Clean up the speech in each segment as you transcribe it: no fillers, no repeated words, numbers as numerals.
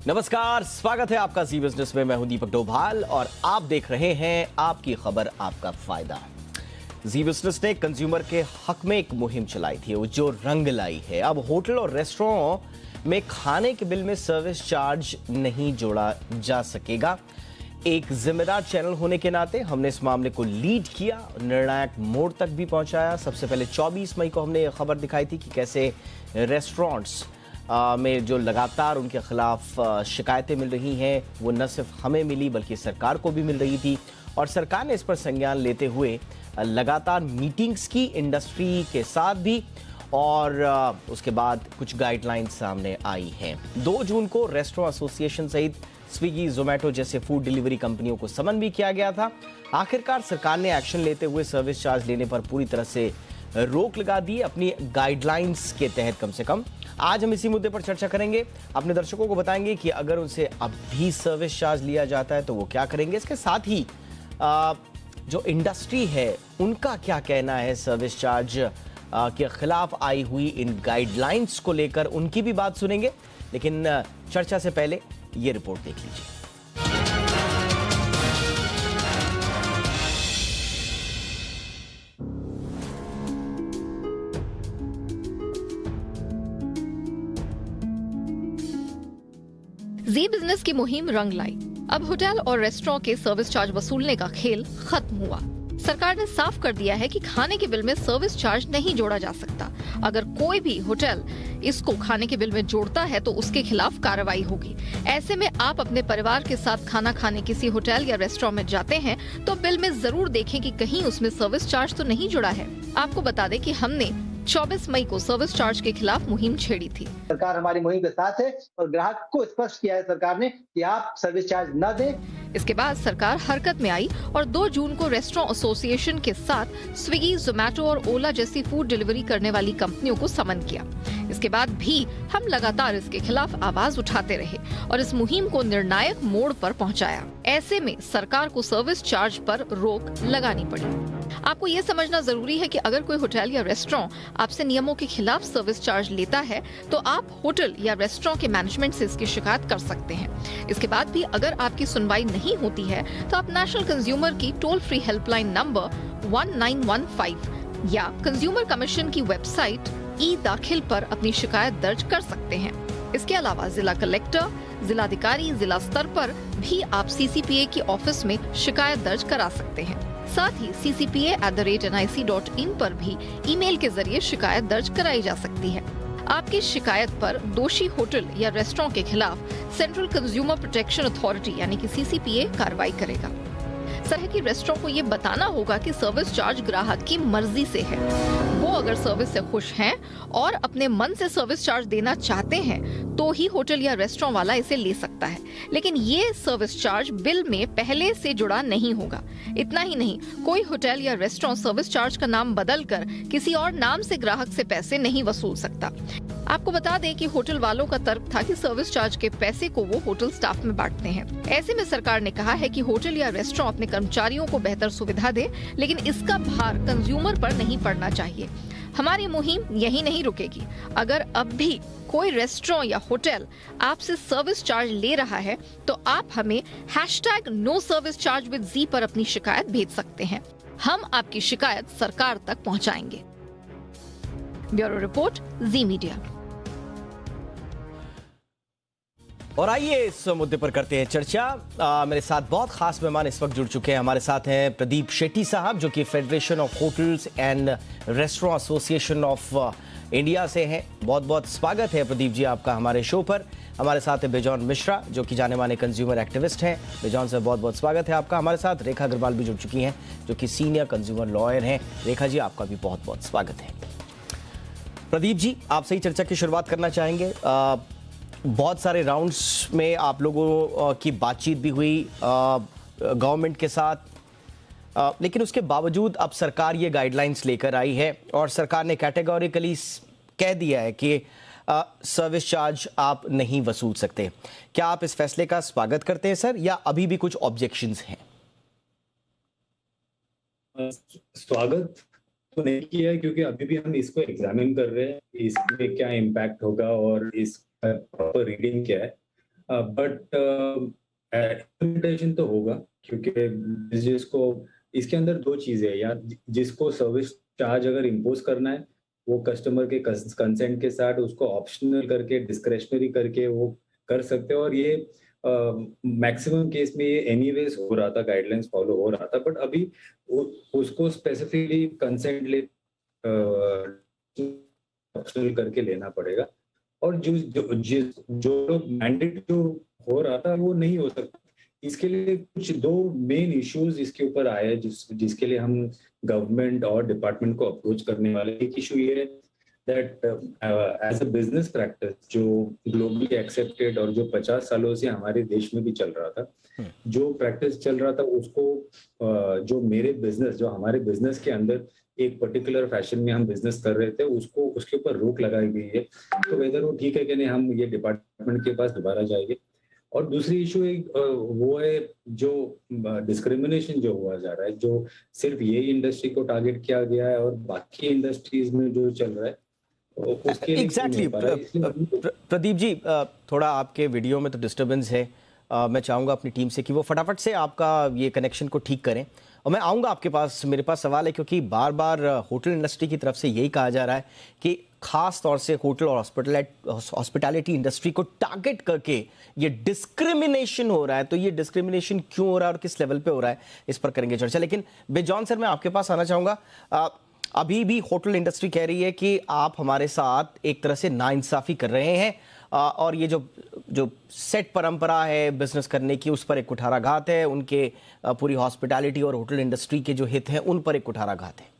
नमस्कार, स्वागत है आपका जी बिजनेस में। मैं हूं दीपक डोभाल और आप देख रहे हैं आपकी खबर आपका फायदा। जी बिजनेस ने कंज्यूमर के हक में एक मुहिम चलाई थी, वो जो रंग लाई है। अब होटल और रेस्टोरेंट में खाने के बिल में सर्विस चार्ज नहीं जोड़ा जा सकेगा। एक जिम्मेदार चैनल होने के नाते हमने इस मामले को लीड किया, निर्णायक मोड़ तक भी पहुंचाया। सबसे पहले 24 मई को हमने ये खबर दिखाई थी कि कैसे रेस्टोरेंट्स में जो लगातार उनके खिलाफ शिकायतें मिल रही हैं, वो न सिर्फ हमें मिली बल्कि सरकार को भी मिल रही थी। और सरकार ने इस पर संज्ञान लेते हुए लगातार मीटिंग्स की इंडस्ट्री के साथ भी, और उसके बाद कुछ गाइडलाइंस सामने आई हैं। 2 जून को रेस्टोरेंट एसोसिएशन सहित स्विगी, जोमेटो जैसे फूड डिलीवरी कंपनियों को समन भी किया गया था। आखिरकार सरकार ने एक्शन लेते हुए सर्विस चार्ज लेने पर पूरी तरह से रोक लगा दी, अपनी गाइडलाइंस के तहत कम से कम। आज हम इसी मुद्दे पर चर्चा करेंगे, अपने दर्शकों को बताएंगे कि अगर उनसे अब भी सर्विस चार्ज लिया जाता है तो वो क्या करेंगे। इसके साथ ही जो इंडस्ट्री है उनका क्या कहना है सर्विस चार्ज के खिलाफ आई हुई इन गाइडलाइंस को लेकर, उनकी भी बात सुनेंगे। लेकिन चर्चा से पहले ये रिपोर्ट देख लीजिए। जी बिजनेस की मुहिम रंग लाई। अब होटल और रेस्टोरेंट के सर्विस चार्ज वसूलने का खेल खत्म हुआ। सरकार ने साफ कर दिया है कि खाने के बिल में सर्विस चार्ज नहीं जोड़ा जा सकता। अगर कोई भी होटल इसको खाने के बिल में जोड़ता है तो उसके खिलाफ कार्रवाई होगी। ऐसे में आप अपने परिवार के साथ खाना खाने किसी होटल या रेस्टोरेंट में जाते हैं तो बिल में जरूर देखें कि कहीं उसमें सर्विस चार्ज तो नहीं जुड़ा है। आपको बता दें कि हमने 24 मई को सर्विस चार्ज के खिलाफ मुहिम छेड़ी थी। सरकार हमारी मुहिम के साथ है और ग्राहक को स्पष्ट किया है सरकार ने कि आप सर्विस चार्ज न दें। इसके बाद सरकार हरकत में आई और 2 जून को रेस्टोरेंट एसोसिएशन के साथ स्विगी, जोमेटो और ओला जैसी फूड डिलीवरी करने वाली कंपनियों को समन किया। इसके बाद भी हम लगातार इसके खिलाफ आवाज उठाते रहे और इस मुहिम को निर्णायक मोड़ पर पहुंचाया। ऐसे में सरकार को सर्विस चार्ज पर रोक लगानी पड़ी। आपको ये समझना जरूरी है कि अगर कोई होटल या रेस्टोरेंट आपसे नियमों के खिलाफ सर्विस चार्ज लेता है तो आप होटल या रेस्टोरेंट के मैनेजमेंट से इसकी शिकायत कर सकते हैं। इसके बाद भी अगर आपकी सुनवाई नहीं होती है तो आप नेशनल कंज्यूमर की टोल फ्री हेल्पलाइन नंबर 1915 या कंज्यूमर कमीशन की वेबसाइट ई दाखिल पर अपनी शिकायत दर्ज कर सकते हैं। इसके अलावा जिला कलेक्टर, जिलाधिकारी, जिला स्तर पर भी आप CCPA की ऑफिस में शिकायत दर्ज करा सकते हैं। साथ ही CCPA@nic.in पर भी ईमेल के जरिए शिकायत दर्ज कराई जा सकती है। आपकी शिकायत पर दोषी होटल या रेस्टोरेंट के खिलाफ सेंट्रल कंज्यूमर प्रोटेक्शन अथॉरिटी यानी कि CCPA कार्रवाई करेगा। तरह की रेस्टोरेंट को ये बताना होगा कि सर्विस चार्ज ग्राहक की मर्जी से है। वो अगर सर्विस से खुश हैं और अपने मन से सर्विस चार्ज देना चाहते हैं तो ही होटल या रेस्टोरेंट वाला इसे ले सकता है, लेकिन ये सर्विस चार्ज बिल में पहले से जुड़ा नहीं होगा। इतना ही नहीं, कोई होटल या रेस्टोरेंट सर्विस चार्ज का नाम बदलकर किसी और नाम से ग्राहक से पैसे नहीं वसूल सकता। आपको बता दें कि होटल वालों का तर्क था कि सर्विस चार्ज के पैसे को वो होटल स्टाफ में बांटते हैं। ऐसे में सरकार ने कहा है कि होटल या रेस्टोरेंट अपने कर्मचारियों को बेहतर सुविधा दे, लेकिन इसका भार कंज्यूमर पर नहीं पड़ना चाहिए। हमारी मुहिम यही नहीं रुकेगी। अगर अब भी कोई रेस्टोरेंट या होटल आपसे सर्विस चार्ज ले रहा है तो आप हमें #NoServiceChargeWithZ पर अपनी शिकायत भेज सकते हैं। हम आपकी शिकायत सरकार तक पहुंचाएंगे। ब्यूरो रिपोर्ट, जी मीडिया। और आइए इस मुद्दे पर करते हैं चर्चा। मेरे साथ बहुत खास मेहमान इस वक्त जुड़ चुके हैं। हमारे साथ हैं प्रदीप शेट्टी साहब, जो कि federation of hotels and restaurant association of India से हैं। बहुत बहुत स्वागत है प्रदीप जी आपका हमारे शो पर। हमारे साथ है बेजॉन मिश्रा, जो कि जाने माने कंज्यूमर एक्टिविस्ट हैं। बेजॉन से बहुत बहुत स्वागत है आपका। हमारे साथ रेखा अग्रवाल भी जुड़ चुकी हैं, जो कि सीनियर कंज्यूमर लॉयर हैं। रेखा जी, आपका भी बहुत बहुत स्वागत है। प्रदीप जी, आपसे ही चर्चा की शुरुआत करना चाहेंगे। बहुत सारे राउंड्स में आप लोगों की बातचीत भी हुई गवर्नमेंट के साथ, लेकिन उसके बावजूद अब सरकार ये गाइडलाइंस लेकर आई है और सरकार ने कैटेगोरिकली कह दिया है कि सर्विस चार्ज आप नहीं वसूल सकते। क्या आप इस फैसले का स्वागत करते हैं सर, या अभी भी कुछ ऑब्जेक्शंस हैं? स्वागत तो नहीं किया है, क्योंकि अभी भी हम इसको एग्जामिन कर रहे हैं, इसमें क्या इम्पैक्ट होगा और इस प्रॉपर रीडिंग क्या है। बट इम्प्लीमेंटेशन तो होगा, क्योंकि जिसको इसके अंदर दो चीजें हैं यार। जिसको सर्विस चार्ज अगर इम्पोज करना है, वो कस्टमर के कंसेंट के साथ उसको ऑप्शनल करके, डिस्क्रेशनरी करके वो कर सकते हैं। और ये मैक्सिमम केस में ये एनीवेज हो रहा था, गाइडलाइंस फॉलो हो रहा था। बट अभी उसको स्पेसिफिकली कंसेंट ले ऑप्शनल करके लेना पड़ेगा। और जो मैंडेट जो हो रहा था वो नहीं हो सकता। इसके लिए कुछ दो मेन इश्यूज इसके ऊपर आए हैं, जिसके लिए हम गवर्नमेंट और डिपार्टमेंट को अप्रोच करने वाले। एक इशू ये है that as a business practice जो ग्लोबली एक्सेप्टेड और जो 50 सालों से हमारे देश में भी चल रहा था, जो प्रैक्टिस चल रहा था उसको जो हमारे बिजनेस के अंदर एक पर्टिकुलर फैशन में हम बिजनेस कर रहे थे, उसको उसके ऊपर रोक लगाई गई है। तो वेदर वो ठीक है कि नहीं, हम ये डिपार्टमेंट के पास दोबारा जाएंगे। और दूसरी इशू वो है जो डिस्क्रिमिनेशन जो हुआ जा रहा है, जो सिर्फ ये इंडस्ट्री को टारगेट किया गया है और बाकी इंडस्ट्रीज में जो चल रहा है उसके लिए एग्जैक्टली प्रदीप जी, थोड़ा आपके वीडियो में तो डिस्टरबेंस है। मैं चाहूंगा अपनी टीम से कि वो फटाफट से आपका ये कनेक्शन को ठीक करें। और मैं आऊंगा आपके पास, मेरे पास सवाल है, क्योंकि बार बार होटल इंडस्ट्री की तरफ से यही कहा जा रहा है कि खास तौर से होटल और हॉस्पिटैलिटी इंडस्ट्री को टारगेट करके ये डिस्क्रिमिनेशन हो रहा है। तो ये डिस्क्रिमिनेशन क्यों हो रहा है और किस लेवल पे हो रहा है, इस पर करेंगे चर्चा। लेकिन बेजॉन सर, मैं आपके पास आना चाहूंगा। अभी भी होटल इंडस्ट्री कह रही है कि आप हमारे साथ एक तरह से नाइंसाफी कर रहे हैं, और ये जो सेट परंपरा है बिजनेस करने की, उस पर एक कुठाराघात है। उनके पूरी हॉस्पिटैलिटी और होटल इंडस्ट्री के जो हित हैं उन पर एक कुठाराघात है।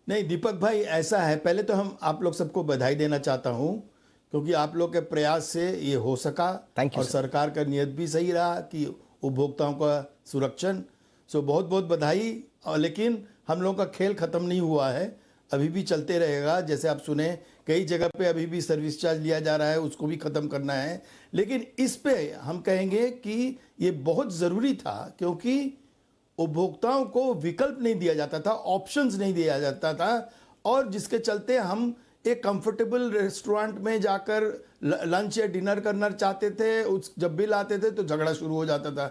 नहीं दीपक भाई, ऐसा है, पहले तो आप लोग सबको बधाई देना चाहता हूं, क्योंकि आप लोग के प्रयास से ये हो सका। और सरकार का नियत भी सही रहा कि उपभोक्ताओं का सुरक्षण। सो बहुत बहुत बधाई। लेकिन हम लोगों का खेल खत्म नहीं हुआ है, अभी भी चलते रहेगा। जैसे आप सुने, कई जगह पे अभी भी सर्विस चार्ज लिया जा रहा है, उसको भी ख़त्म करना है। लेकिन इस पे हम कहेंगे कि ये बहुत ज़रूरी था, क्योंकि उपभोक्ताओं को विकल्प नहीं दिया जाता था, ऑप्शंस नहीं दिया जाता था, और जिसके चलते हम एक कंफर्टेबल रेस्टोरेंट में जाकर लंच या डिनर करना चाहते थे, जब बिल आते थे तो झगड़ा शुरू हो जाता था।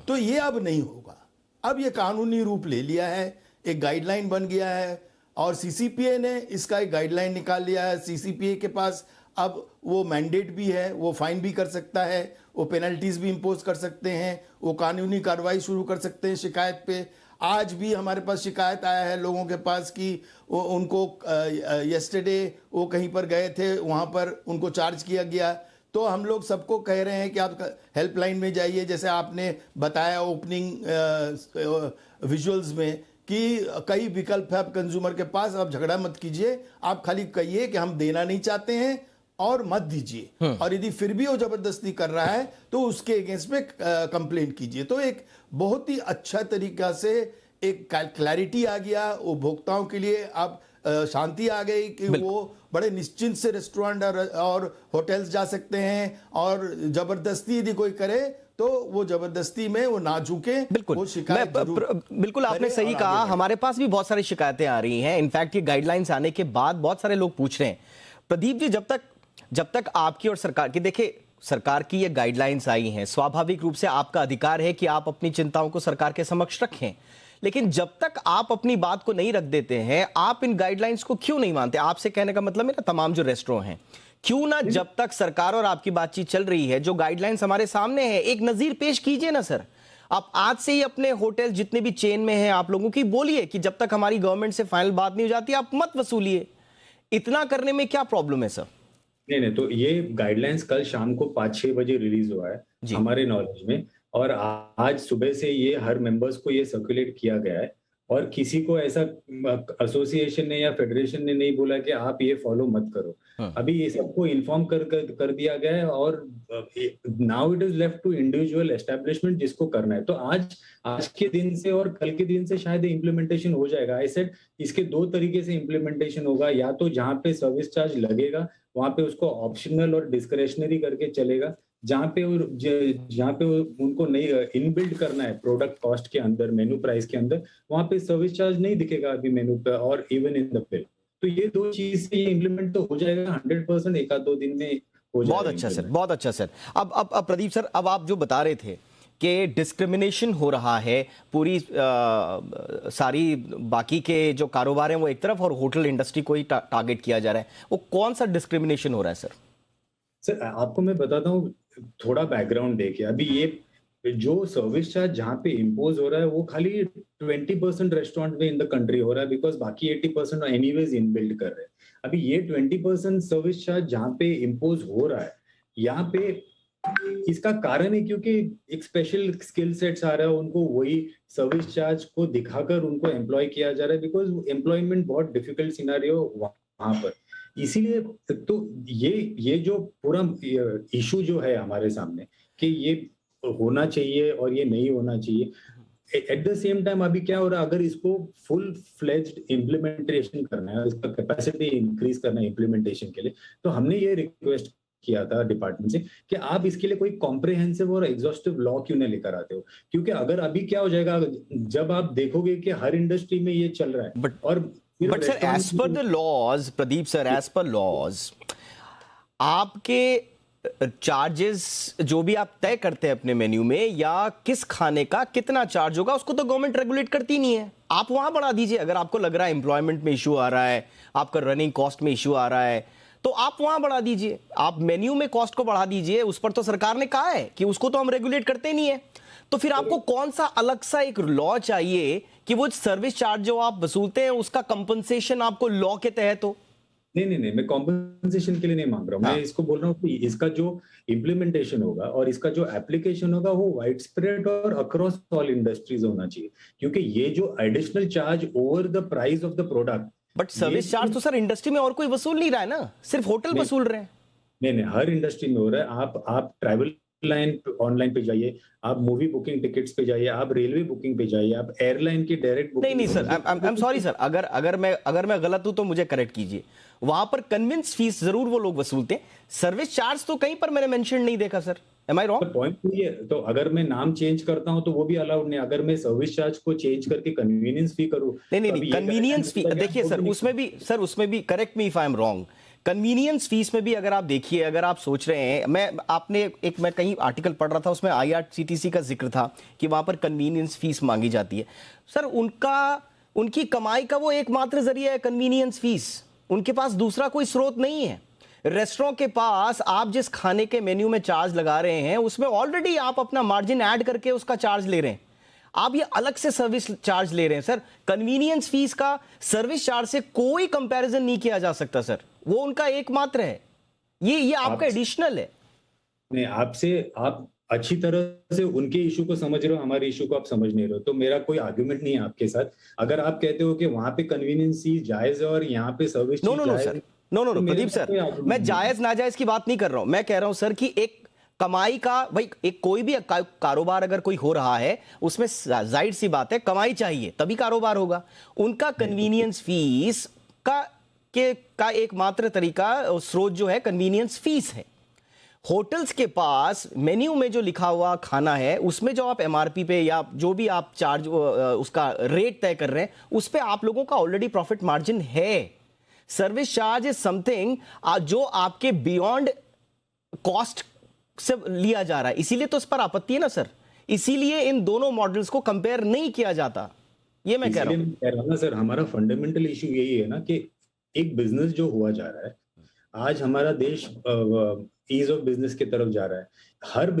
तो ये अब नहीं होगा। अब ये कानूनी रूप ले लिया है, एक गाइडलाइन बन गया है, और सीसीपीए ने इसका एक गाइडलाइन निकाल लिया है। सीसीपीए के पास अब वो मैंडेट भी है, वो फाइन भी कर सकता है, वो पेनल्टीज भी इंपोज कर सकते हैं, वो कानूनी कार्रवाई शुरू कर सकते हैं शिकायत पे। आज भी हमारे पास शिकायत आया है लोगों के पास कि उनको यस्टरडे वो कहीं पर गए थे, वहाँ पर उनको चार्ज किया गया। तो हम लोग सबको कह रहे हैं कि आप हेल्पलाइन में जाइए, जैसे आपने बताया ओपनिंग विजुअल्स में कि कई विकल्प है अब कंज्यूमर के पास। आप झगड़ा मत कीजिए, आप खाली कहिए कि हम देना नहीं चाहते हैं और मत दीजिए। और यदि फिर भी वो जबरदस्ती कर रहा है तो उसके अगेंस्ट में कंप्लेंट कीजिए। तो एक बहुत ही अच्छा तरीका से एक क्लैरिटी आ गया उपभोक्ताओं के लिए। अब शांति आ गई कि वो बड़े निश्चिंत से रेस्टोरेंट और होटल्स जा सकते हैं, और जबरदस्ती यदि कोई करे तो वो जबरदस्ती में वो ना झुके। बिल्कुल, वो शिकायत बिल्कुल आपने सही कहा। हमारे पास भी बहुत सारी शिकायतें आ रही हैं। इनफैक्ट ये गाइडलाइंस आने के बाद बहुत सारे लोग पूछ रहे हैं, प्रदीप जी, जब तक आपकी और सरकार की, देखिए सरकार की ये गाइडलाइंस आई हैं, स्वाभाविक रूप से आपका अधिकार है कि आप अपनी चिंताओं को सरकार के समक्ष रखें। लेकिन जब तक आप अपनी बात को नहीं रख देते हैं, आप इन गाइडलाइंस को क्यों नहीं मानते? आपसे कहने का मतलब है ना, तमाम जो रेस्टोरेंट हैं, क्यों ना जब तक सरकार और आपकी बातचीत चल रही है, जो गाइडलाइंस हमारे सामने है, एक नजीर पेश कीजिए ना सर। आप आज से ही अपने होटल जितने भी चेन में हैं आप लोगों की बोलिए कि जब तक हमारी गवर्नमेंट से फाइनल बात नहीं हो जाती आप मत वसूलिए। इतना करने में क्या प्रॉब्लम है सर? नहीं, तो ये गाइडलाइंस कल शाम को 5-6 बजे रिलीज हुआ है हमारे नॉलेज में, और आज सुबह से ये हर मेंबर्स को ये सर्कुलेट किया गया है। और किसी को ऐसा एसोसिएशन ने या फेडरेशन ने नहीं बोला कि आप ये फॉलो मत करो। अभी ये सबको इन्फॉर्म कर दिया गया है, और now it is left to individual establishment जिसको करना है। तो आज के दिन से और कल के दिन से शायद इम्प्लीमेंटेशन हो जाएगा। आई सेड इसके दो तरीके से इम्प्लीमेंटेशन होगा, या तो जहां पे सर्विस चार्ज लगेगा वहां पे उसको ऑप्शनल और डिस्क्रेशनरी करके चलेगा, जहां पे उनको नहीं इनबिल्ड करना है प्रोडक्ट कॉस्ट के अंदर, मेनू प्राइस के अंदर, वहां पे सर्विस चार्ज नहीं दिखेगा अभी मेनू पे और इवन इन द बिल। तो ये दो चीज से ये इम्प्लीमेंट तो हो जाएगा 100%, एक आध दो दिन में हो जाएगा। बहुत अच्छा सर, बहुत अच्छा सर। अब प्रदीप सर, अब आप जो बता रहे थे कि डिस्क्रिमिनेशन हो रहा है, पूरी सारी बाकी के जो कारोबार हैं वो एक तरफ और होटल इंडस्ट्री को ही टारगेट किया जा रहा है, वो कौन सा डिस्क्रिमिनेशन हो रहा है सर? सर आपको मैं बताता हूँ थोड़ा बैकग्राउंड देके। अभी ये जो सर्विस चार्ज जहाँ पे इम्पोज हो रहा है वो खाली 20% रेस्टोरेंट में इन द कंट्री हो रहा है, बिकॉज बाकी 80% एनीवेज इनबिल्ड कर रहे हैं। अभी ये 20% सर्विस चार्ज जहाँ पे इम्पोज हो रहा है, यहाँ पे इसका कारण है क्योंकि एक स्पेशल स्किल सेट्स आ रहा है, उनको वही सर्विस चार्ज को दिखाकर उनको एम्प्लॉय किया जा रहा है, बिकॉज एम्प्लॉयमेंट बहुत डिफिकल्ट सिनारियो वहां पर। इसीलिए तो ये जो पूरा इशू जो है हमारे सामने कि ये होना चाहिए और ये नहीं होना चाहिए, एट द सेम टाइम अभी क्या हो रहा है, अगर इसको फुल फ्लेज्ड इम्प्लीमेंटेशन करना है, इसका कैपेसिटी इंक्रीज करना है इम्प्लीमेंटेशन के लिए, तो हमने ये रिक्वेस्ट किया था डिपार्टमेंट से कि आप इसके लिए कोई कॉम्प्रिहेंसिव और एग्जॉस्टिव लॉ क्यों नहीं लेकर आते हो। क्योंकि अगर अभी क्या हो जाएगा, जब आप देखोगे कि हर इंडस्ट्री में ये चल रहा है, but sir as per the laws, Pradeep sir, as per laws आपके चार्जेस जो भी आप तय करते हैं अपने मेन्यू में, या किस खाने का कितना चार्ज होगा, उसको तो गवर्नमेंट रेगुलेट करती नहीं है। आप वहां बढ़ा दीजिए। अगर आपको लग रहा है एम्प्लॉयमेंट में इशू आ रहा है, आपका रनिंग कॉस्ट में इशू आ रहा है, तो आप वहां बढ़ा दीजिए। आप मेन्यू में कॉस्ट को बढ़ा दीजिए, उस पर तो सरकार ने कहा है कि उसको तो हम रेगुलेट करते नहीं है। तो फिर आपको कौन सा अलग सा एक लॉ चाहिए कि वो सर्विस चार्ज जो आप वसूलते हैं उसका कंपनसेशन आपको लॉ के तहत हो? नहीं, मैं कॉम्पनसेशन के लिए नहीं मांग रहा हूँ। मैं इसको बोल रहा हूँ कि इसका जो इम्प्लीमेंटेशन होगा और इसका जो एप्लीकेशन होगा वो वाइड स्प्रेड और अक्रॉस ऑल इंडस्ट्रीज होना चाहिए, क्योंकि ये जो additional charge over the price of the product, but service charge तो सर इंडस्ट्री में और कोई वसूल नहीं रहा है ना, सिर्फ होटल वसूल रहे हैं। नहीं, हर इंडस्ट्री में हो रहा है। आप ट्रैवल लाइन ऑनलाइन पे जाइए, आप मूवी बुकिंग टिकट्स पे जाइए, आप रेलवे बुकिंग पे जाइए, आप एयरलाइन की डायरेक्ट बुकिंग। नहीं sir, I am sorry sir, अगर मैं गलत हूं तो मुझे करेक्ट कीजिए। वहां पर कन्विंस फीस जरूर वो लोग वसूलते हैं, सर्विस चार्ज तो कहीं पर मैंने मेंशन नहीं देखा sir. Am I wrong? Point ये है, तो अगर मैं नाम चेंज करता हूं तो वो भी अलाउड नहीं। अगर मैं सर्विस चार्ज को चेंज करके कन्वीनियंस फी करूं, नहीं, कन्वीनियंस फी देखिए सर, उसमें भी correct me if I am wrong, convenience fees में भी अगर आप देखिए, अगर आप सोच रहे हैं, मैं कहीं आर्टिकल पढ़ रहा था, उसमें आईआरसीटीसी का जिक्र था कि वहां पर कन्वीनियंस फीस मांगी जाती है। सर उनकी कमाई का वो एकमात्र जरिया है कन्वीनियंस फीस, उनके पास दूसरा कोई स्रोत नहीं है। रेस्टोरेंट के पास आप जिस खाने के मेन्यू में चार्ज लगा रहे हैं उसमें ऑलरेडी आप अपना मार्जिन ऐड करके उसका चार्ज ले रहे हैं, आप ये अलग से सर्विस चार्ज ले रहे हैं। सर कन्वीनियंस फीस का सर्विस चार्ज से कोई कंपैरिजन नहीं किया जा सकता सर, वो उनका एकमात्र है, ये आपका एडिशनल है। नहीं, आप अच्छी तरह से उनके इशू को समझ रहे हो, हमारे इशू को आप समझ नहीं रहे हो, तो मेरा कोई आर्गुमेंट नहीं है आपके साथ। अगर आप कहते हो कि वहां पे कन्वीनियंस फीस जायज है और यहाँ पे service no sir, no Pradeep sir, मैं जायज नाजायज की बात नहीं कर रहा हूं। मैं कह रहा हूं सर कि एक कमाई का, भाई एक कोई भी कारोबार अगर कोई हो रहा है उसमें जाहिर सी बात है कमाई चाहिए तभी कारोबार होगा। उनका कन्वीनियंस फीस का एकमात्र तरीका स्रोत जो है कन्वीनियंस फीस है। होटल्स के पास मेन्यू में जो लिखा हुआ खाना है उसमें जो आप एमआरपी पे या जो भी आप चार्ज उसका रेट तय कर रहे हैं उस पे आप लोगों का ऑलरेडी प्रॉफिट मार्जिन है। सर्विस चार्ज इज समथिंग जो आपके बियॉन्ड कॉस्ट से लिया जा रहा है, इसीलिए तो इस पर आपत्ति है ना सर, इसीलिए इन दोनों मॉडल्स को कंपेयर नहीं किया जाता, ये मैं कह रहा हूं। सर हमारा फंडामेंटल इशू यही है ना कि एक बिजनेस जो हुआ जा रहा है, आज हमारा देश ईज ऑफ बिजनेस की तरफ जा रहा है। हर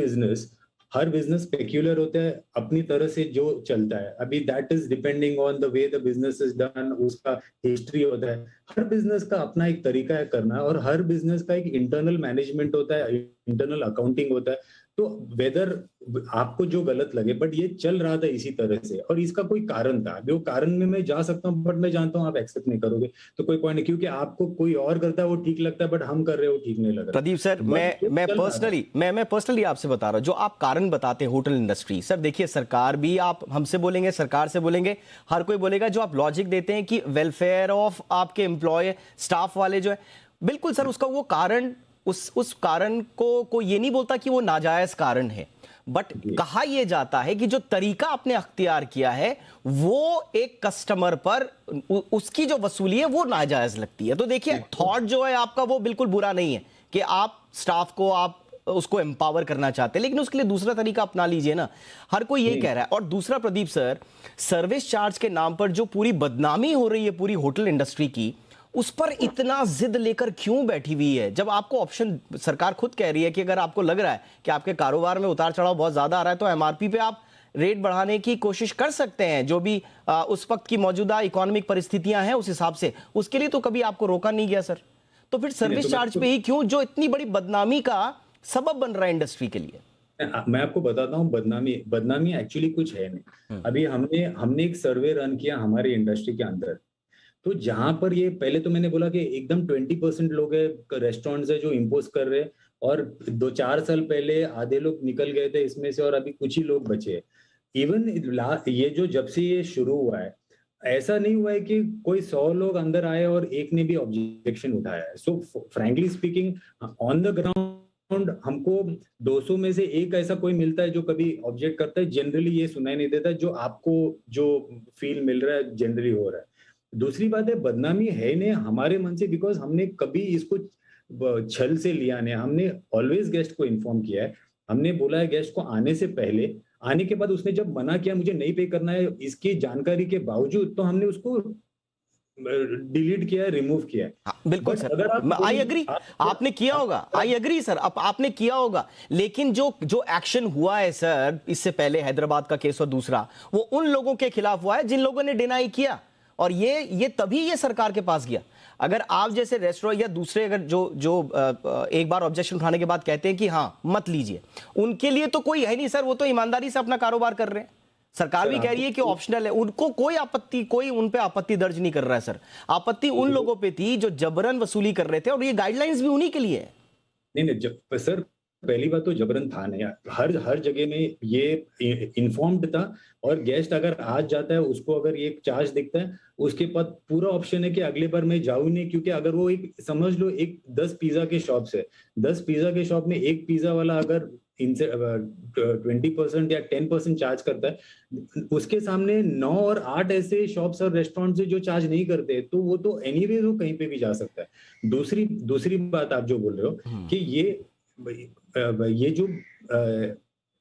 बिजनेस पेक्यूलर होता है, अपनी तरह से जो चलता है। अभी that is depending on the way the business is done, उसका हिस्ट्री होता है। हर बिजनेस का अपना एक तरीका है करना, और हर बिजनेस का एक इंटरनल मैनेजमेंट होता है, इंटरनल अकाउंटिंग होता है। तो वेदर आपको जो गलत लगे, बट ये चल रहा था इसी तरह से, और इसका कोई कारण था। अभी वो कारण में मैं जा सकता हूँ, बट मैं जानता हूँ आप एक्सेप्ट नहीं करोगे, तो कोई पॉइंट नहीं, क्योंकि आपको कोई और करता है वो ठीक लगता है, बट हम कर रहे हो ठीक नहीं लग रहा। प्रदीप सर, मैं पर्सनली आपसे बता रहा हूँ, जो आप कारण बताते हैं होटल इंडस्ट्री, सर देखिए सरकार भी, आप हमसे बोलेंगे, सरकार से बोलेंगे, हर कोई बोलेगा, जो आप लॉजिक देते हैं कि वेलफेयर ऑफ आपके एम्प्लॉय स्टाफ वाले जो है, बिल्कुल सर उसका वो कारण उस कारण को ये नहीं बोलता कि वो नाजायज कारण है, बट कहा यह जाता है कि जो तरीका आपने अख्तियार किया है वो एक कस्टमर पर उसकी जो वसूली है वो नाजायज लगती है। तो देखिए, थॉट जो है आपका वो बिल्कुल बुरा नहीं है कि आप स्टाफ को आप उसको एम्पावर करना चाहते हैं, लेकिन उसके लिए दूसरा तरीका अपना लीजिए ना। हर कोई यही कह रहा है। और दूसरा, प्रदीप सर, सर्विस चार्ज के नाम पर जो पूरी बदनामी हो रही है पूरी होटल इंडस्ट्री की, उस पर इतना जिद लेकर क्यों बैठी हुई है, जब आपको ऑप्शन सरकार खुद कह रही है कि अगर आपको लग रहा है कि आपके कारोबार में उतार चढ़ाव बहुत ज्यादा आ रहा है तो एमआरपी पे आप रेट बढ़ाने की कोशिश कर सकते हैं, जो भी उस वक्त की मौजूदा इकोनॉमिक परिस्थितियां हैं उस हिसाब से, उसके लिए तो कभी आपको रोका नहीं गया सर। तो फिर सर्विस चार्ज पे ही क्यों, जो इतनी बड़ी बदनामी का सबब बन रहा है इंडस्ट्री के लिए? मैं आपको बताता हूँ, बदनामी एक्चुअली कुछ है नहीं। अभी हमने एक सर्वे रन किया हमारी इंडस्ट्री के अंदर, तो जहां पर ये पहले तो मैंने बोला कि एकदम 20% लोग है रेस्टोरेंट्स है जो इम्पोज कर रहे हैं, और 2-4 साल पहले आधे लोग निकल गए थे इसमें से और अभी कुछ ही लोग बचे। इवन ये जो जब से ये शुरू हुआ है, ऐसा नहीं हुआ है कि कोई 100 लोग अंदर आए और एक ने भी ऑब्जेक्शन उठाया है। So frankly speaking, on the ground हमको 200 में से एक ऐसा कोई मिलता है जो कभी ऑब्जेक्ट करता है। जनरली ये सुनाई नहीं देता जो आपको जो फील मिल रहा है जनरली हो रहा है। दूसरी बात है, बदनामी है नहीं हमारे मन से, बिकॉज हमने कभी इसको छल से लिया नहीं। हमने ऑलवेज गेस्ट को इन्फॉर्म किया है। हमने बोला है गेस्ट को आने से पहले, आने के बाद उसने जब मना किया मुझे नहीं पे करना है इसकी जानकारी के बावजूद, तो हमने उसको डिलीट किया है, रिमूव किया है। बिल्कुल सर, आई एग्री, आपने किया होगा, आई एग्री सर, आपने किया होगा, लेकिन जो एक्शन हुआ है सर इससे पहले हैदराबाद का केस और दूसरा, वो उन लोगों के खिलाफ हुआ है जिन लोगों ने डिनाई किया, और ये तभी ये सरकार के पास गया। अगर आप जैसे रेस्टोरेंट या दूसरे अगर जो एक बार ऑब्जेक्शन उठाने के बाद कहते हैं कि हाँ मत लीजिए, उनके लिए तो कोई है नहीं सर, वो तो ईमानदारी से अपना कारोबार कर रहे हैं। सरकार भी कह रही है कि ऑप्शनल है, उनको कोई आपत्ति, कोई उन पे आपत्ति दर्ज नहीं कर रहा है सर। आपत्ति उन लोगों पे थी जो जबरन वसूली कर रहे थे, और ये गाइडलाइंस भी उन्हीं के लिए है। नहीं सर, पहली बात तो जबरन था नहीं, हर जगह में ये इन्फॉर्म्ड था। और गेस्ट अगर आज जाता है उसको अगर ये चार्ज दिखता है, उसके पास पूरा ऑप्शन है कि अगले बार मैं जाऊं नहीं, क्योंकि अगर वो एक समझ लो एक 10 पिज्जा के शॉप से 10 पिज्जा के शॉप में एक पिज्जा वाला अगर इनसे 20% या 10% चार्ज करता है, उसके सामने 9 और 8 ऐसे शॉप्स और रेस्टोरेंट से जो चार्ज नहीं करते, तो वो तो एनीवेज वो कहीं पे भी जा सकता है। दूसरी बात आप जो बोल रहे हो कि ये जो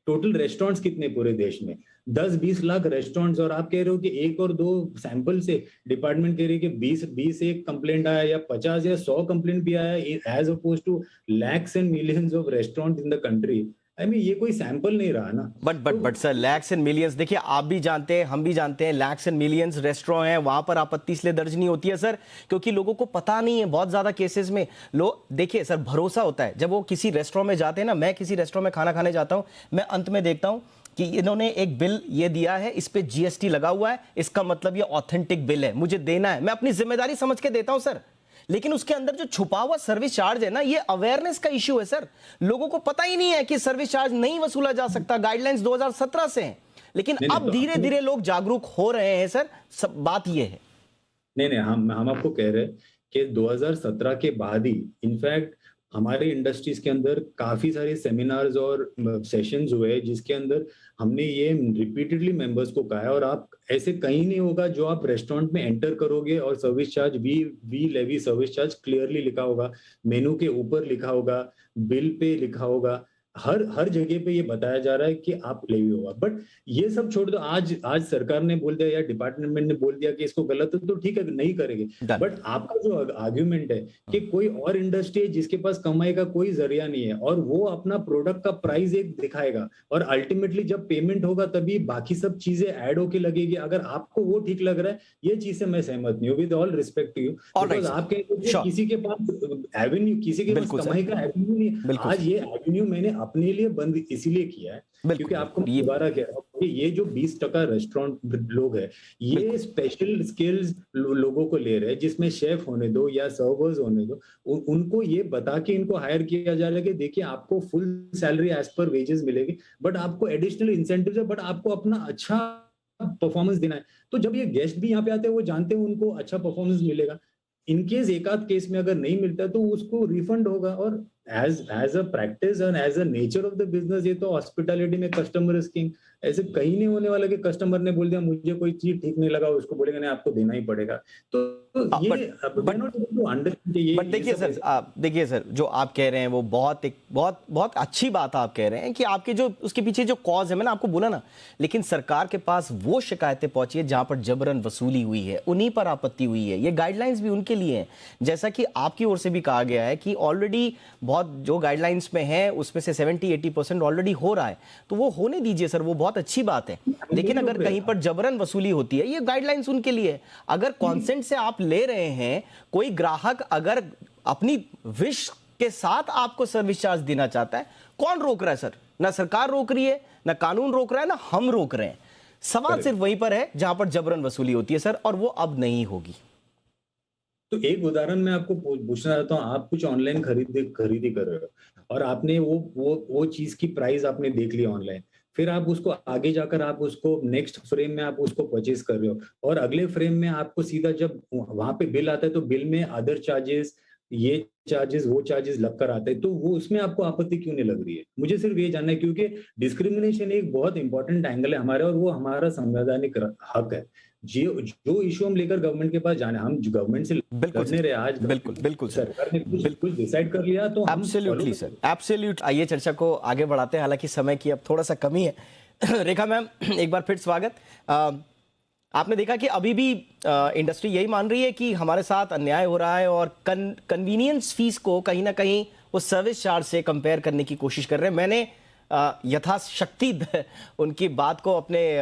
टोटल रेस्टोरेंट्स कितने पूरे देश में 10-20 लाख रेस्टोरेंट्स, और आप कह रहे हो कि 1 और 2 सैंपल से डिपार्टमेंट कह रही है कि 20 एक कंप्लेंट आया या 50 या 100 कंप्लेंट भी आया, as oppose to lakhs and millions of restaurant in the country. I mean ये कोई सैंपल नहीं रहा ना। But sir, lakhs and millions, देखिए आप भी जानते हैं, हम भी जानते हैं, लैक्स एंड मिलियंस रेस्टोरेंट हैं, वहां पर आपत्ति इसलिए दर्ज नहीं होती है सर क्योंकि लोगों को पता नहीं है। बहुत ज्यादा केसेस में लोग, देखिए सर, भरोसा होता है जब वो किसी रेस्टोरेंट में जाते हैं ना। मैं किसी रेस्टोरेंट में खाना खाने जाता हूं, मैं अंत में देखता हूं कि इन्होंने एक बिल ये दिया है, इस पे जीएसटी लगा हुआ है, इसका मतलब ये ऑथेंटिक बिल है, मुझे देना है, मैं अपनी जिम्मेदारी समझ के देता हूं सर। लेकिन उसके अंदर जो छुपा हुआ सर्विस चार्ज है ना, ये अवेयरनेस का इश्यू है सर। लोगों को पता ही नहीं है कि सर्विस चार्ज नहीं वसूला जा सकता, गाइडलाइंस 2017 से हैं, लेकिन अब धीरे धीरे लोग जागरूक हो रहे हैं सर। सब बात ये है। नहीं, हम आपको कह रहे हैं कि 2017 के बाद ही इनफैक्ट हमारे इंडस्ट्रीज के अंदर काफी सारे सेमिनार्स और सेशंस हुए जिसके अंदर हमने ये रिपीटेडली मेंबर्स को कहा है, और आप ऐसे कहीं नहीं होगा जो आप रेस्टोरेंट में एंटर करोगे और service charge we levy service charge clearly लिखा होगा, मेनू के ऊपर लिखा होगा, बिल पे लिखा होगा, हर जगह पे ये बताया जा रहा है कि आप लेवी होगा। बट ये सब छोड़ दो, आज सरकार ने बोल दिया या डिपार्टमेंट ने बोल दिया कि इसको गलत है, तो ठीक है नहीं करेंगे। बट आपका जो आर्ग्यूमेंट है कि कोई और इंडस्ट्री है जिसके पास कमाई का कोई जरिया नहीं है और वो अपना प्रोडक्ट का प्राइस एक दिखाएगा और अल्टीमेटली जब पेमेंट होगा तभी बाकी सब चीजें ऐड होके लगेगी, अगर आपको वो ठीक लग रहा है, ये चीज से मैं सहमत नहीं हूँ, with all respect to you. Because आपके किसी के पास एवेन्यू, किसी के पास कमाई का एवेन्यू नहीं। आज ये एवेन्यू मैंने अपने लिए बंद इसीलिए किया है क्योंकि आपको दोबारा कह रहा हूं कि ये जो 20% रेस्टोरेंट लोग हैं, ये स्पेशल स्किल्स लोगों को ले रहे हैं, जिसमें शेफ होने दो या सर्वर्स होने दो, उनको ये बता के इनको हायर किया जा रहा है कि देखिए आपको full salary as per wages मिलेगी, बट आपको एडिशनल इंसेंटिव्स है, बट आपको अपना अच्छा परफॉर्मेंस देना है। तो जब ये गेस्ट भी यहाँ पे आते हैं, वो जानते हैं उनको अच्छा परफॉर्मेंस मिलेगा। इनकेस एक आध केस में अगर नहीं मिलता तो उसको रिफंड होगा और as a practice and as a nature of the business ये तो हॉस्पिटैलिटी में कस्टमर रिस्किंग ऐसे कहीं नहीं होने वाला कि कस्टमर ने बोल दिया मुझे कोई चीज ठीक नहीं लगा उसको बोलेंगे नहीं आपको देना ही पड़ेगा। तो बट देखिए सर जो आप कह रहे हैं वो बहुत अच्छी बात आप कह रहे हैं कि आपके जो उसके पीछे जो कॉज है, मैंने आपको बोला ना, लेकिन सरकार के पास वो शिकायतें पहुंची है जहां पर जबरन वसूली हुई है, उन्हीं पर आपत्ति हुई है। ये गाइडलाइंस भी उनके लिए हैं, जैसा कि आपकी ओर से भी कहा गया है कि ऑलरेडी बहुत जो गाइडलाइंस में है उसमें से 70-80% ऑलरेडी हो रहा है, तो वो होने दीजिए सर, वो बहुत अच्छी बात है। लेकिन अगर कहीं पर जबरन वसूली होती है, ये गाइडलाइंस उनके लिए है। अगर कॉन्सेंट से आप ले रहे हैं, कोई ग्राहक अगर अपनी विश के साथ आपको सर्विस चार्ज देना चाहता है, कौन रोक रहा है सर? ना सरकार रोक रही है, ना कानून रोक रहा है, ना हम रोक रहे हैं। सवाल सिर्फ वहीं पर है जहां पर जबरन वसूली होती है सर, और वो अब नहीं होगी। तो एक उदाहरण मैं आपको पूछना चाहता हूँ, आप कुछ ऑनलाइन खरीदी कर रहे हो और आपने वो चीज की प्राइस आपने देख ली ऑनलाइन, फिर आप उसको आगे जाकर आप उसको नेक्स्ट फ्रेम में आप उसको परचेज कर रहे हो और अगले फ्रेम में आपको सीधा जब वहां पे बिल आता है तो बिल में अदर चार्जेस, ये चार्जेस, वो चार्जेस लग कर आते हैं, तो वो उसमें आपको आपत्ति क्यों नहीं लग रही है? मुझे सिर्फ ये जानना है, क्योंकि डिस्क्रिमिनेशन एक बहुत इंपॉर्टेंट एंगल है हमारे और वो हमारा संवैधानिक हक है। जो इशू हम लेकर गवर्नमेंट के पास जाने, हम गवर्नमेंट से करने रहे आज, बिल्कुल सरकार ने कुछ डिसाइड कर लिया तो एब्सोल्युटली सर, एब्सोल्युट। आइए चर्चा को आगे बढ़ाते हैं, हालांकि समय की अब थोड़ा सा कमी है। रेखा मैम, एक बार फिर स्वागत। आपने देखा कि अभी भी इंडस्ट्री यही मान रही है कि हमारे साथ अन्याय हो रहा है और कन्वीनियंस फीस को कहीं ना कहीं वो सर्विस चार्ज से कंपेयर करने की कोशिश कर रहे हैं। मैंने यथाशक्ति उनकी बात को अपने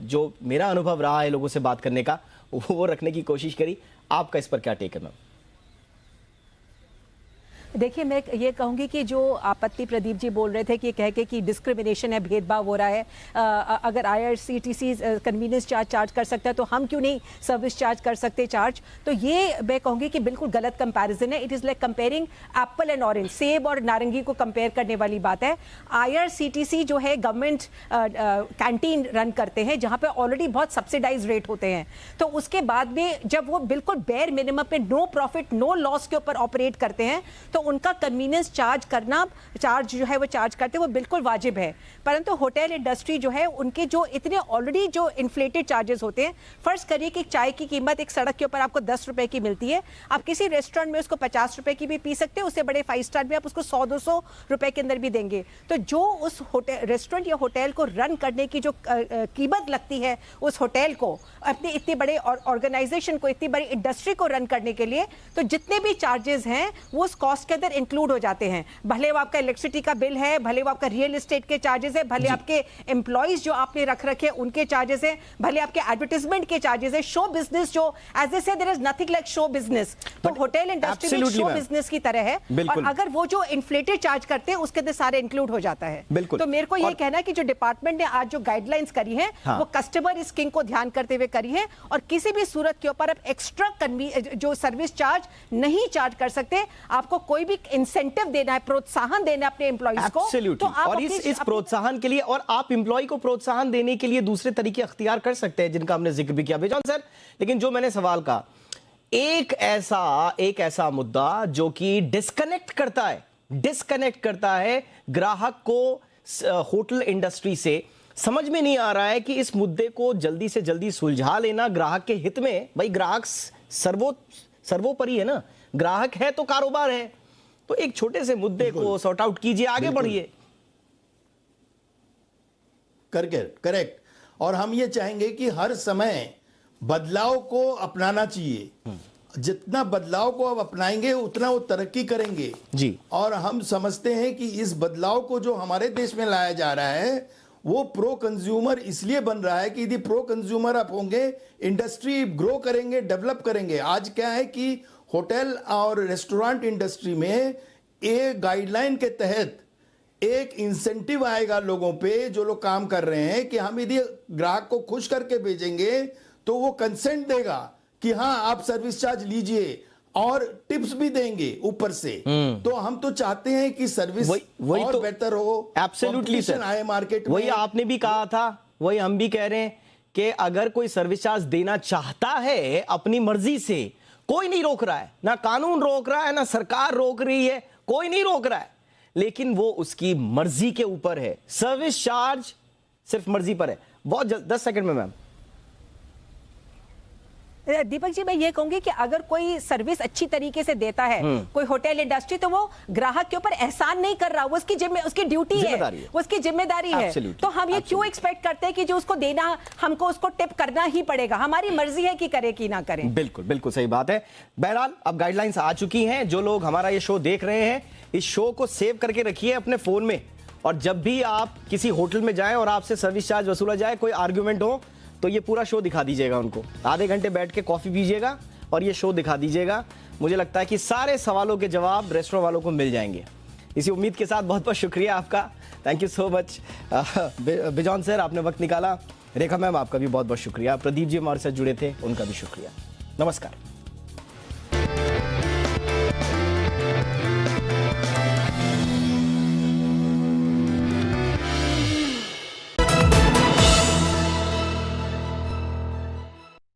जो मेरा अनुभव रहा है लोगों से बात करने का, वो रखने की कोशिश करी। आपका इस पर क्या टेक है मैम? देखिए, मैं ये कहूँगी कि जो आपत्ति प्रदीप जी बोल रहे थे कि कह के कि डिस्क्रिमिनेशन है, भेदभाव हो रहा है, अगर IRCTC कन्वीनियंस चार्ज कर सकता है तो हम क्यों नहीं सर्विस चार्ज कर सकते चार्ज? तो ये मैं कहूँगी कि बिल्कुल गलत कंपैरिजन है। It is like comparing Apple and orange, सेब और नारंगी को कंपेयर करने वाली बात है। IRCTC जो है गवर्नमेंट कैंटीन रन करते हैं जहाँ पे ऑलरेडी बहुत सब्सिडाइज रेट होते हैं, तो उसके बाद में जब वो बिल्कुल बेयर मिनिमम पे नो प्रॉफिट नो लॉस के ऊपर ऑपरेट करते हैं तो उनका कन्वीनियंस चार्ज जो है वो चार्ज करते हैं, वो बिल्कुल वाजिब है। परंतु होटल इंडस्ट्री जो है उनके जो इतने ऑलरेडी जो इन्फ्लेटेड चार्जेस होते हैं, फर्ज करिए कि चाय की कीमत एक सड़क के ऊपर आपको 10 रुपए की मिलती है, आप किसी रेस्टोरेंट में उसको 50 रुपए की भी पी सकते हैं, उससे बड़े 5 स्टार में आप उसको 100-200 रुपए के अंदर भी देंगे। तो जो उस होटल रेस्टोरेंट या होटल को रन करने की जो कीमत लगती है उस होटल को, अपने इतने बड़े ऑर्गेनाइजेशन को, इतनी बड़ी इंडस्ट्री को रन करने के लिए, तो जितने भी चार्जेस हैं वो उस कॉस्ट के अंदर इंक्लूड हो जाते हैं। भले वो आपका इलेक्ट्रिसिटी का बिल है, भले वो आपका रियल एस्टेट के चार्जेस है, भले आपके एम्प्लॉइज जो आपने रख रखे उनके चार्जेस हैं, भले आपके एडवर्टाइजमेंट के चार्जेस है। शो बिजनेस जो as a say there is nothing like show business, तो होटल इंडस्ट्री में शो बिजनेस की तरह है, और अगर वो जो इन्फ्लेटेड चार्ज करते हैं उसके अंदर सारे इंक्लूड हो जाता है। तो मेरे को ये कहना है कि जो डिपार्टमेंट ने आज जो गाइडलाइंस करी है वो कस्टमर स्किंग को ध्यान करते हुए करी है, और किसी भी सूरत के ऊपर आप एक्स्ट्रा जो सर्विस चार्ज नहीं चार्ज कर सकते। आपको कोई भी इंसेंटिव देना है, प्रोत्साहन देना है अपने एम्प्लॉइज को, तो आप और इस प्रोत्साहन के लिए, और आप एम्प्लॉय को प्रोत्साहन देने के लिए दूसरे तरीके अख्तियार कर सकते हैं जिनका हमने जिक्र भी किया बेजान सर। लेकिन जो मैंने सवाल कहा, एक ऐसा मुद्दा जो कि डिस्कनेक्ट करता है ग्राहक को होटल इंडस्ट्री से, समझ में नहीं आ रहा है कि इस मुद्दे को जल्दी से जल्दी सुलझा लेना ग्राहक के हित में। भाई ग्राहक सर्वोपरि है ना, ग्राहक है तो कारोबार है, तो एक छोटे से मुद्दे को सॉर्ट आउट कीजिए, आगे बढ़िए। करेक्ट। और हम ये चाहेंगे कि हर समय बदलाव को अपनाना चाहिए। जितना बदलाव को अब अपनाएंगे उतना वो तरक्की करेंगे जी। और हम समझते हैं कि इस बदलाव को जो हमारे देश में लाया जा रहा है वो प्रो कंज्यूमर इसलिए बन रहा है कि यदि प्रो कंज्यूमर आप होंगे, इंडस्ट्री ग्रो करेंगे, डेवलप करेंगे। आज क्या है कि होटल और रेस्टोरेंट इंडस्ट्री में एक गाइडलाइन के तहत एक इंसेंटिव आएगा लोगों पे, जो लोग काम कर रहे हैं, कि हम यदि ग्राहक को खुश करके भेजेंगे तो वो कंसेंट देगा कि हाँ आप सर्विस चार्ज लीजिए, और टिप्स भी देंगे ऊपर से। तो हम तो चाहते हैं कि सर्विस वही और तो बेहतर हो, एब्सोल्युटली सर, आए मार्केट में। वही आपने भी कहा था, वही हम भी कह रहे हैं कि अगर कोई सर्विस चार्ज देना चाहता है अपनी मर्जी से, कोई नहीं रोक रहा है, ना कानून रोक रहा है, ना सरकार रोक रही है, कोई नहीं रोक रहा है, लेकिन वो उसकी मर्जी के ऊपर है। सर्विस चार्ज सिर्फ मर्जी पर है। बहुत 10 सेकंड में मैम। दीपक जी, मैं ये कहूंगी कि अगर कोई सर्विस अच्छी तरीके से देता है, कोई होटल इंडस्ट्री, तो वो ग्राहक के ऊपर एहसान नहीं कर रहा, वो उसकी ड्यूटी है, वो उसकी जिम्मेदारी है। तो हम ये क्यों एक्सपेक्ट करते हैं कि जो उसको देना, हमको उसको टिप करना ही पड़ेगा? हमारी मर्जी है कि करे कि ना करें। बिल्कुल बिल्कुल सही बात है। बहरहाल अब गाइडलाइंस आ चुकी हैं। जो लोग हमारा ये शो देख रहे हैं, इस शो को सेव करके रखिए अपने फोन में, और जब भी आप किसी होटल में जाएं और आपसे सर्विस चार्ज वसूला जाए, कोई आर्ग्यूमेंट हो, तो ये पूरा शो दिखा दीजिएगा उनको। आधे घंटे बैठ के कॉफी पीजिएगा और ये शो दिखा दीजिएगा। मुझे लगता है कि सारे सवालों के जवाब रेस्टोरेंट वालों को मिल जाएंगे। इसी उम्मीद के साथ बहुत बहुत शुक्रिया आपका। Thank you so much bison sir, आपने वक्त निकाला। रेखा मैम, आपका भी बहुत बहुत शुक्रिया। प्रदीप जी हमारे साथ जुड़े थे, उनका भी शुक्रिया। नमस्कार।